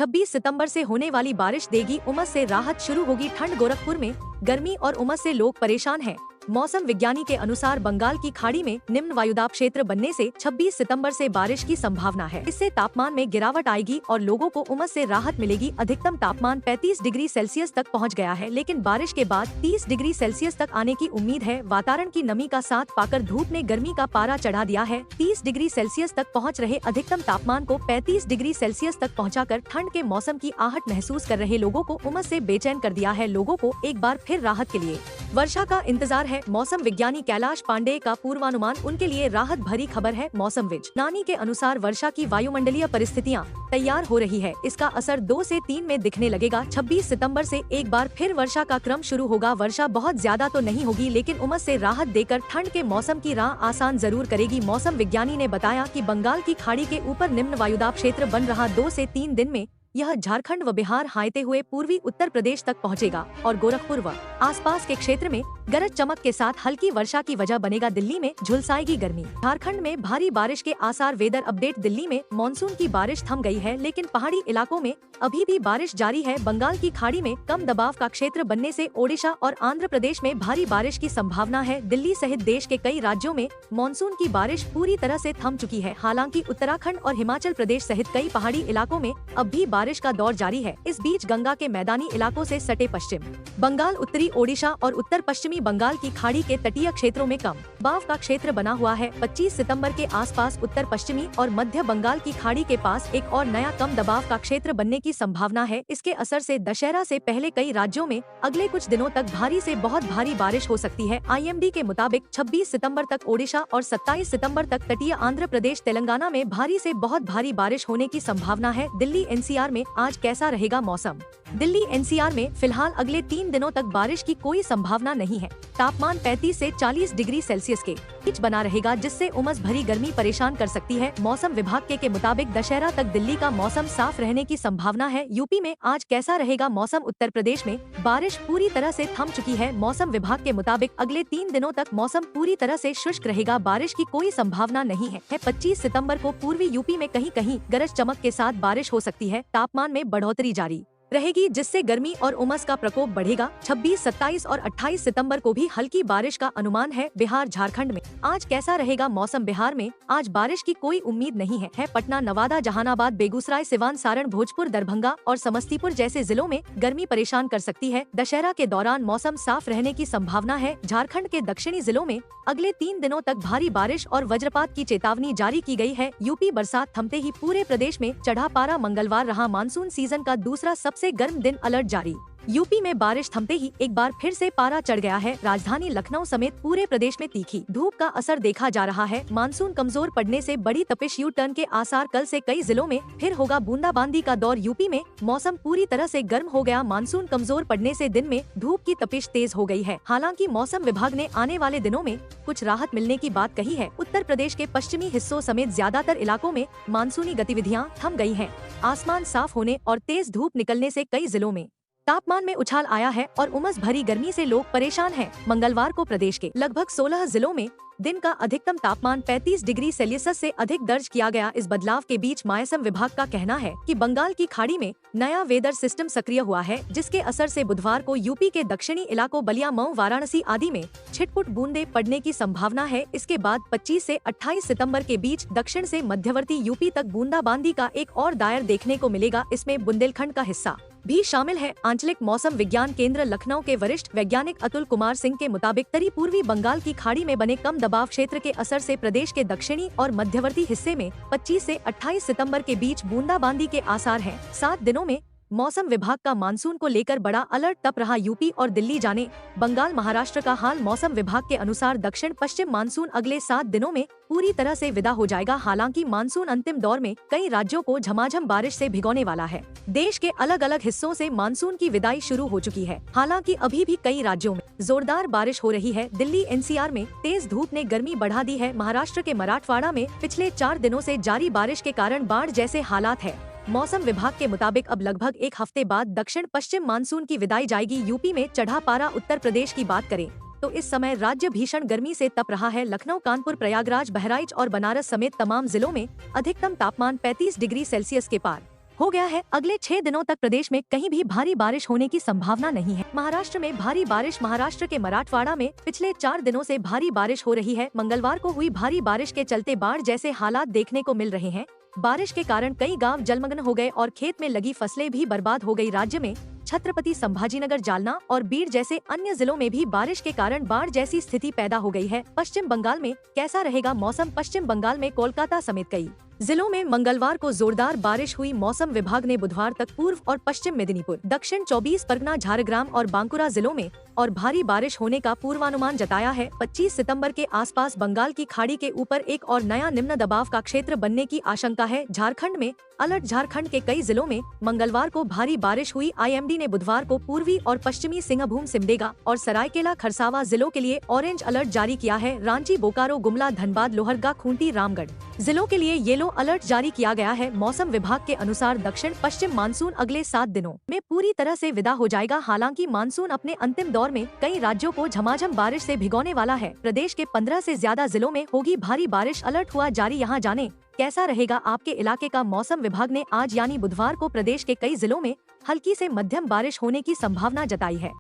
26 सितंबर से होने वाली बारिश देगी उमस से राहत, शुरू होगी ठंड। गोरखपुर में गर्मी और उमस से लोग परेशान हैं। मौसम विज्ञानी के अनुसार बंगाल की खाड़ी में निम्न वायुदाब क्षेत्र बनने से 26 सितंबर से बारिश की संभावना है। इससे तापमान में गिरावट आएगी और लोगों को उमस से राहत मिलेगी। अधिकतम तापमान 35 डिग्री सेल्सियस तक पहुंच गया है, लेकिन बारिश के बाद 30 डिग्री सेल्सियस तक आने की उम्मीद है। वातावरण की नमी का साथ पाकर धूप ने गर्मी का पारा चढ़ा दिया है। 30 डिग्री सेल्सियस तक पहुँच रहे अधिकतम तापमान को 35 डिग्री सेल्सियस तक पहुँचाकर ठंड के मौसम की आहट महसूस कर रहे लोगों को उमस से बेचैन कर दिया है। लोगों को एक बार फिर राहत के लिए वर्षा का इंतजार है। मौसम विज्ञानी कैलाश पांडे का पूर्वानुमान, उनके लिए राहत भरी खबर है। मौसम विज्ञानी के अनुसार वर्षा की वायुमंडलीय परिस्थितियां तैयार हो रही है। इसका असर 2 से 3 में दिखने लगेगा। 26 सितंबर से एक बार फिर वर्षा का क्रम शुरू होगा। वर्षा बहुत ज्यादा तो नहीं होगी, लेकिन उमस से राहत देकर ठंड के मौसम की राह आसान जरूर करेगी। मौसम विज्ञानी ने बताया कि बंगाल की खाड़ी के ऊपर निम्न वायुदाब क्षेत्र बन रहा 2 से 3 दिन में यह झारखंड व बिहार हाईते हुए पूर्वी उत्तर प्रदेश तक पहुंचेगा और गोरखपुर व आसपास के क्षेत्र में गरज चमक के साथ हल्की वर्षा की वजह बनेगा। दिल्ली में झुलसाएगी गर्मी। झारखंड में भारी बारिश के आसार। Weather update. दिल्ली में मानसून की बारिश थम गई है, लेकिन पहाड़ी इलाकों में अभी भी बारिश जारी है। बंगाल की खाड़ी में कम दबाव का क्षेत्र बनने से ओडिशा और आंध्र प्रदेश में भारी बारिश की संभावना है। दिल्ली सहित देश के कई राज्यों में मानसून की बारिश पूरी तरह से थम चुकी है। हालांकि उत्तराखंड और हिमाचल प्रदेश सहित कई पहाड़ी इलाकों में अब भी बारिश का दौर जारी है। इस बीच गंगा के मैदानी इलाकों से सटे पश्चिम बंगाल, उत्तरी ओडिशा और उत्तर पश्चिमी बंगाल की खाड़ी के तटीय क्षेत्रों में कम दबाव का क्षेत्र बना हुआ है। 25 सितंबर के आसपास उत्तर पश्चिमी और मध्य बंगाल की खाड़ी के पास एक और नया कम दबाव का क्षेत्र बनने की संभावना है। इसके असर से दशहरा से पहले कई राज्यों में अगले कुछ दिनों तक भारी से बहुत भारी बारिश हो सकती है। IMD के मुताबिक 26 सितंबर तक ओडिशा और 27 सितंबर तक तटीय आंध्र प्रदेश, तेलंगाना में भारी से बहुत भारी बारिश होने की संभावना है। दिल्ली NCR में आज कैसा रहेगा मौसम? दिल्ली NCR में फिलहाल अगले 3 दिनों तक बारिश की कोई संभावना नहीं है। तापमान 35 से 40 डिग्री सेल्सियस के बीच बना रहेगा, जिससे उमस भरी गर्मी परेशान कर सकती है। मौसम विभाग के मुताबिक दशहरा तक दिल्ली का मौसम साफ रहने की संभावना है। यूपी में आज कैसा रहेगा मौसम? उत्तर प्रदेश में बारिश पूरी तरह से थम चुकी है। मौसम विभाग के मुताबिक अगले 3 दिनों तक मौसम पूरी तरह से शुष्क रहेगा। बारिश की कोई संभावना नहीं है। 25 सितंबर को पूर्वी यूपी में कहीं कहीं गरज चमक के साथ बारिश हो सकती है। तापमान में बढ़ोतरी जारी रहेगी, जिससे गर्मी और उमस का प्रकोप बढ़ेगा। 26, 27 और 28 सितंबर को भी हल्की बारिश का अनुमान है। बिहार, झारखंड में आज कैसा रहेगा मौसम? बिहार में आज बारिश की कोई उम्मीद नहीं है। पटना, नवादा, जहानाबाद, बेगूसराय, सिवान, सारण, भोजपुर, दरभंगा और समस्तीपुर जैसे जिलों में गर्मी परेशान कर सकती है। दशहरा के दौरान मौसम साफ रहने की संभावना है। झारखंड के दक्षिणी जिलों में अगले 3 दिनों तक भारी बारिश और वज्रपात की चेतावनी जारी की गई है। यूपी बरसात थमते ही पूरे प्रदेश में चढ़ा पारा। मंगलवार रहा मानसून सीजन का दूसरा सबसे गर्म दिन। अलर्ट जारी। यूपी में बारिश थमते ही एक बार फिर से पारा चढ़ गया है। राजधानी लखनऊ समेत पूरे प्रदेश में तीखी धूप का असर देखा जा रहा है। मानसून कमजोर पड़ने से बड़ी तपिश, यू टर्न के आसार। कल से कई जिलों में फिर होगा बूंदाबांदी का दौर। यूपी में मौसम पूरी तरह से गर्म हो गया। मानसून कमजोर पड़ने से दिन में धूप की तपिश तेज हो गई है। हालांकि मौसम विभाग ने आने वाले दिनों में कुछ राहत मिलने की बात कही है। उत्तर प्रदेश के पश्चिमी हिस्सों समेत ज्यादातर इलाकों में मानसूनी गतिविधियां थम गई हैं। आसमान साफ होने और तेज धूप निकलने से कई जिलों में तापमान में उछाल आया है और उमस भरी गर्मी से लोग परेशान हैं। मंगलवार को प्रदेश के लगभग 16 जिलों में दिन का अधिकतम तापमान 35 डिग्री सेल्सियस से अधिक दर्ज किया गया। इस बदलाव के बीच मौसम विभाग का कहना है कि बंगाल की खाड़ी में नया वेदर सिस्टम सक्रिय हुआ है, जिसके असर से बुधवार को यूपी के दक्षिणी इलाकों बलिया, मऊ, वाराणसी आदि में छिटपुट बूंदे पड़ने की संभावना है। इसके बाद 25 से 28 सितंबर के बीच दक्षिण से मध्यवर्ती यूपी तक बूंदाबांदी का एक और दायर देखने को मिलेगा। इसमें बुंदेलखंड का हिस्सा भी शामिल है। आंचलिक मौसम विज्ञान केंद्र लखनऊ के वरिष्ठ वैज्ञानिक अतुल कुमार सिंह के मुताबिक उत्तरी पूर्वी बंगाल की खाड़ी में बने कम दबाव क्षेत्र के असर से प्रदेश के दक्षिणी और मध्यवर्ती हिस्से में 25 से 28 सितंबर के बीच बूंदाबांदी के आसार हैं। 7 दिनों में मौसम विभाग का मानसून को लेकर बड़ा अलर्ट तप रहा। यूपी और दिल्ली जाने बंगाल, महाराष्ट्र का हाल। मौसम विभाग के अनुसार दक्षिण पश्चिम मानसून अगले 7 दिनों में पूरी तरह से विदा हो जाएगा। हालांकि मानसून अंतिम दौर में कई राज्यों को झमाझम बारिश से भिगोने वाला है। देश के अलग अलग हिस्सों से मानसून की विदाई शुरू हो चुकी है। हालांकि अभी भी कई राज्यों में जोरदार बारिश हो रही है। दिल्ली NCR में तेज धूप ने गर्मी बढ़ा दी है। महाराष्ट्र के मराठवाड़ा में पिछले 4 दिनों से जारी बारिश के कारण बाढ़ जैसे हालात है। मौसम विभाग के मुताबिक अब लगभग एक हफ्ते बाद दक्षिण पश्चिम मानसून की विदाई जाएगी। यूपी में चढ़ा पारा। उत्तर प्रदेश की बात करें तो इस समय राज्य भीषण गर्मी से तप रहा है। लखनऊ, कानपुर, प्रयागराज, बहराइच और बनारस समेत तमाम जिलों में अधिकतम तापमान 35 डिग्री सेल्सियस के पार हो गया है। अगले 6 दिनों तक प्रदेश में कहीं भी भारी बारिश होने की संभावना नहीं है। महाराष्ट्र में भारी बारिश। महाराष्ट्र के मराठवाड़ा में पिछले 4 दिनों से भारी बारिश हो रही है। मंगलवार को हुई भारी बारिश के चलते बाढ़ जैसे हालात देखने को मिल रहे हैं। बारिश के कारण कई गांव जलमग्न हो गए और खेत में लगी फसलें भी बर्बाद हो गई। राज्य में छत्रपति संभाजीनगर, जालना और बीड़ जैसे अन्य जिलों में भी बारिश के कारण बाढ़ जैसी स्थिति पैदा हो गई है। पश्चिम बंगाल में कैसा रहेगा मौसम? पश्चिम बंगाल में कोलकाता समेत कई जिलों में मंगलवार को जोरदार बारिश हुई। मौसम विभाग ने बुधवार तक पूर्व और पश्चिम मेदिनीपुर, दक्षिण 24 परगना, झारग्राम और बांकुरा जिलों में और भारी बारिश होने का पूर्वानुमान जताया है। 25 सितंबर के आसपास बंगाल की खाड़ी के ऊपर एक और नया निम्न दबाव का क्षेत्र बनने की आशंका है। झारखंड में अलर्ट। झारखंड के कई जिलों में मंगलवार को भारी बारिश हुई। आईएमडी ने बुधवार को पूर्वी और पश्चिमी सिंहभूम, सिमडेगा और सरायकेला खरसावा जिलों के लिए ऑरेंज अलर्ट जारी किया है। रांची, बोकारो, गुमला, धनबाद, लोहरदगा, खूंटी, रामगढ़ जिलों के लिए येलो अलर्ट जारी किया गया है। मौसम विभाग के अनुसार दक्षिण पश्चिम मानसून अगले 7 दिनों में पूरी तरह से विदा हो जाएगा। हालांकि मानसून अपने अंतिम दौर में कई राज्यों को झमाझम बारिश से भिगोने वाला है। प्रदेश के 15 से ज्यादा जिलों में होगी भारी बारिश। अलर्ट हुआ जारी। यहाँ जाने कैसा रहेगा आपके इलाके का मौसम? विभाग ने आज यानी बुधवार को प्रदेश के कई जिलों में हल्की से मध्यम बारिश होने की संभावना जताई है।